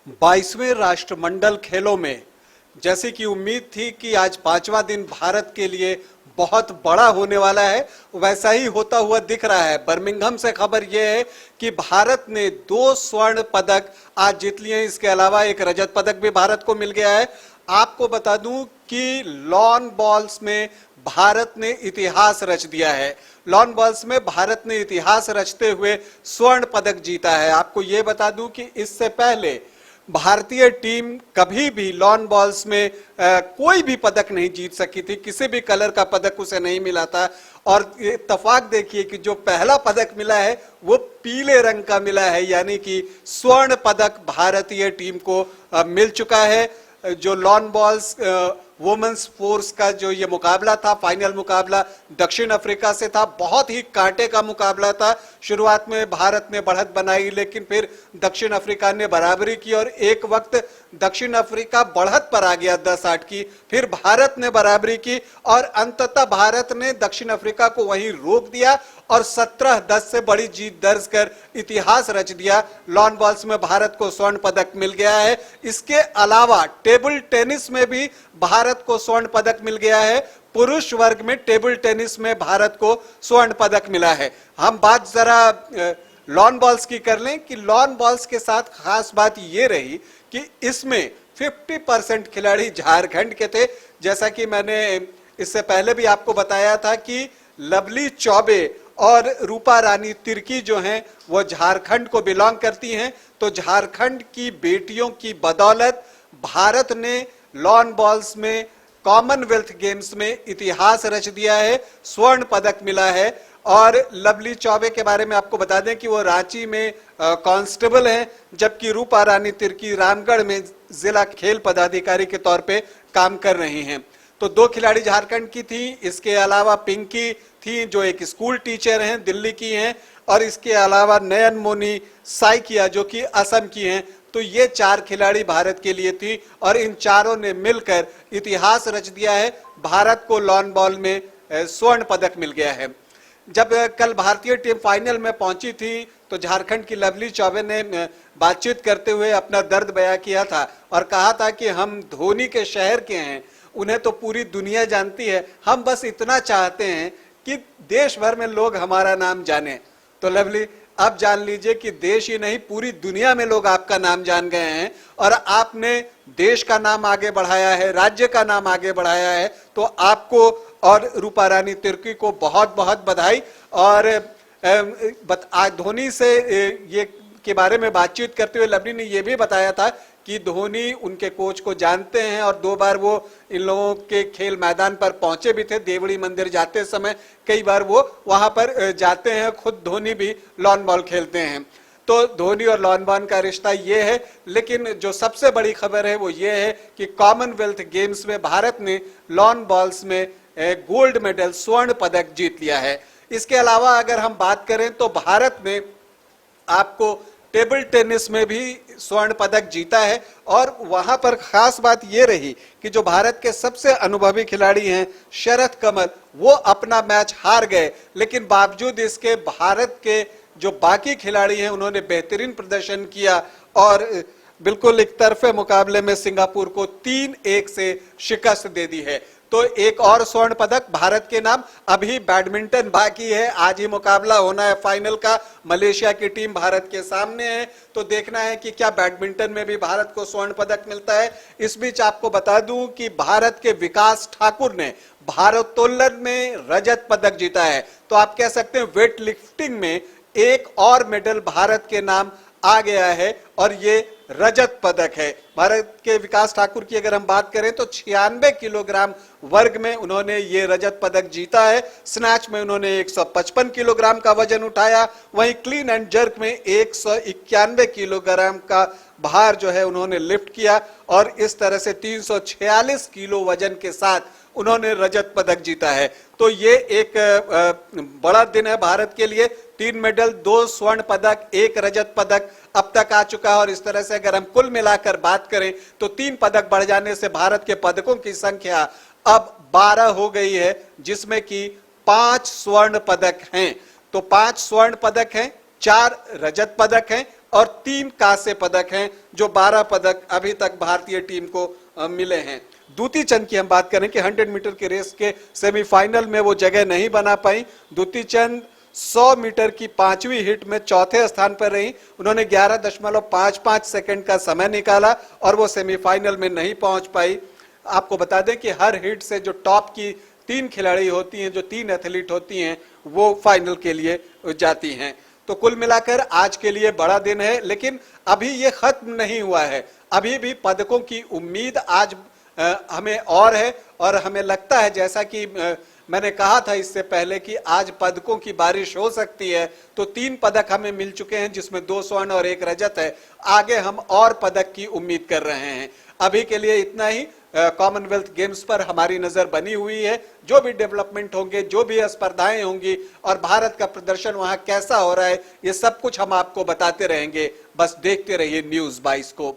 22वें राष्ट्रमंडल खेलों में जैसे कि उम्मीद थी कि आज पांचवा दिन भारत के लिए बहुत बड़ा होने वाला है, वैसा ही होता हुआ दिख रहा है। बर्मिंघम से खबर यह है कि भारत ने 2 स्वर्ण पदक आज जीत लिए हैं। इसके अलावा एक रजत पदक भी भारत को मिल गया है। आपको बता दूं कि लॉन बॉल्स में भारत ने इतिहास रच दिया है। लॉन बॉल्स में भारत ने इतिहास रचते हुए स्वर्ण पदक जीता है। आपको यह बता दूं कि इससे पहले भारतीय टीम कभी भी लॉन बॉल्स में कोई भी पदक नहीं जीत सकी थी, किसी भी कलर का पदक उसे नहीं मिला था। और इत्तेफाक देखिए कि जो पहला पदक मिला है वो पीले रंग का मिला है, यानी कि स्वर्ण पदक भारतीय टीम को मिल चुका है। जो लॉन बॉल्स वुमेन्स फोर्स का जो ये मुकाबला था, फाइनल मुकाबला दक्षिण अफ्रीका से था, बहुत ही कांटे का मुकाबला था। शुरुआत में भारत ने बढ़त बनाई, लेकिन फिर दक्षिण अफ्रीका ने बराबरी की और एक वक्त दक्षिण अफ्रीका बढ़त पर आ गया 10-8 की, फिर भारत ने बराबरी की और अंततः भारत ने दक्षिण अफ्रीका को वहीं रोक दिया और 17-10 से बड़ी जीत दर्ज कर इतिहास रच दिया। लॉन बॉल्स में भारत को स्वर्ण पदक मिल गया है। इसके अलावा टेबल टेनिस में भी भारत को स्वर्ण पदक मिल गया है। पुरुष वर्ग में टेबल टेनिस में भारत को स्वर्ण पदक मिला है। हम बात जरा लॉन बॉल्स की कर लें कि लॉन बॉल्स के साथ खास बात यह रही कि इसमें 50% खिलाड़ी झारखंड के थे। जैसा कि मैंने इससे पहले भी आपको बताया था कि लवली चौबे और रूपा रानी तिर्की जो हैं वो झारखंड को बिलोंग करती हैं। तो झारखंड की बेटियों की बदौलत भारत ने लॉन बॉल्स में कॉमनवेल्थ गेम्स में इतिहास रच दिया है, स्वर्ण पदक मिला है। और लवली चौबे के बारे में आपको बता दें कि वो रांची में कांस्टेबल हैं, जबकि रूपा रानी तिर्की रामगढ़ में जिला खेल पदाधिकारी के तौर पे काम कर रही हैं। तो 2 खिलाड़ी झारखंड की थी। इसके अलावा पिंकी थी जो एक स्कूल टीचर हैं, दिल्ली की हैं, और इसके अलावा नयन मोनी साइकिया जो कि असम की हैं। तो ये 4 खिलाड़ी भारत के लिए थी और इन चारों ने मिलकर इतिहास रच दिया है। भारत को लॉन बॉल में स्वर्ण पदक मिल गया है। जब कल भारतीय टीम फाइनल में पहुंची थी तो झारखंड की लवली चौबे ने बातचीत करते हुए अपना दर्द बयां किया था और कहा था कि हम धोनी के शहर के हैं, उन्हें तो पूरी दुनिया जानती है, हम बस इतना चाहते हैं कि देश भर में लोग हमारा नाम जाने। तो लवली, अब जान लीजिए कि देश ही नहीं पूरी दुनिया में लोग आपका नाम जान गए हैं और आपने देश का नाम आगे बढ़ाया है, राज्य का नाम आगे बढ़ाया है। तो आपको और रूपा रानी तिर्की को बहुत बहुत बधाई। और धोनी से ये के बारे में बातचीत करते हुए लवली ने यह भी बताया था कि धोनी उनके कोच को जानते हैं और 2 बार वो इन लोगों के खेल मैदान पर पहुंचे भी थे। देवड़ी मंदिर जाते समय कई बार वो वहां पर जाते हैं, खुद धोनी भी लॉन बॉल खेलते हैं। तो धोनी और लॉन बॉल का रिश्ता ये है। लेकिन जो सबसे बड़ी खबर है वो ये है कि कॉमनवेल्थ गेम्स में भारत ने लॉन बॉल्स में गोल्ड मेडल, स्वर्ण पदक जीत लिया है। इसके अलावा अगर हम बात करें तो भारत ने आपको टेबल टेनिस में भी स्वर्ण पदक जीता है और वहां पर खास बात यह रही कि जो भारत के सबसे अनुभवी खिलाड़ी हैं शरद कमल, वो अपना मैच हार गए, लेकिन बावजूद इसके भारत के जो बाकी खिलाड़ी हैं उन्होंने बेहतरीन प्रदर्शन किया और बिल्कुल एक तरफे मुकाबले में सिंगापुर को 3-1 से शिकस्त दे दी है। तो एक और स्वर्ण पदक भारत के नाम। अभी बैडमिंटन बाकी है, आज ही मुकाबला होना है फाइनल का। मलेशिया की टीम भारत के सामने है, तो देखना है कि क्या बैडमिंटन में भी भारत को स्वर्ण पदक मिलता है। इस बीच आपको बता दूं कि भारत के विकास ठाकुर ने भारोत्तोलन में रजत पदक जीता है। तो आप कह सकते हैं वेट लिफ्टिंग में एक और मेडल भारत के नाम आ गया है और ये रजत पदक है। भारत के विकास ठाकुर की अगर हम बात करें तो 96 किलोग्राम वर्ग में उन्होंने ये रजत पदक जीता है। स्नैच में उन्होंने 155 किलोग्राम का वजन उठाया, वहीं क्लीन एंड जर्क में 191 किलोग्राम का भार जो है उन्होंने लिफ्ट किया और इस तरह से 346 किलो वजन के साथ उन्होंने रजत पदक जीता है। तो ये एक बड़ा दिन है भारत के लिए। 3 मेडल, 2 स्वर्ण पदक, 1 रजत पदक अब तक आ चुका है और इस तरह से अगर हम कुल मिलाकर बात करें तो 3 पदक बढ़ जाने से भारत के पदकों की संख्या अब 12 हो गई है, जिसमें कि 5 स्वर्ण पदक हैं। तो 5 स्वर्ण पदक हैं, 4 रजत पदक हैं और 3 कांस्य पदक हैं, जो 12 पदक अभी तक भारतीय टीम को मिले हैं। दूती चंद की हम बात करें कि 100 मीटर के रेस के सेमीफाइनल में वो जगह नहीं बना पाई। दूती चंद 100 मीटर की 5वीं हिट में चौथे स्थान पर रही। उन्होंने 11.55 सेकंड का समय निकाला और वो सेमीफाइनल में नहीं पहुंच पाई। आपको बता दें कि हर हिट से जो टॉप की 3 खिलाड़ी होती हैं, जो 3 एथलीट होती हैं, वो फाइनल के लिए जाती हैं। तो कुल मिलाकर आज के लिए बड़ा दिन है, लेकिन अभी ये खत्म नहीं हुआ है। अभी भी पदकों की उम्मीद आज हमें और है, और हमें लगता है, जैसा कि मैंने कहा था इससे पहले, कि आज पदकों की बारिश हो सकती है। तो 3 पदक हमें मिल चुके हैं, जिसमें 2 स्वर्ण और 1 रजत है। आगे हम और पदक की उम्मीद कर रहे हैं। अभी के लिए इतना ही। कॉमनवेल्थ गेम्स पर हमारी नजर बनी हुई है। जो भी डेवलपमेंट होंगे, जो भी स्पर्धाएं होंगी और भारत का प्रदर्शन वहां कैसा हो रहा है, ये सब कुछ हम आपको बताते रहेंगे। बस देखते रहिए न्यूज़ 22 को।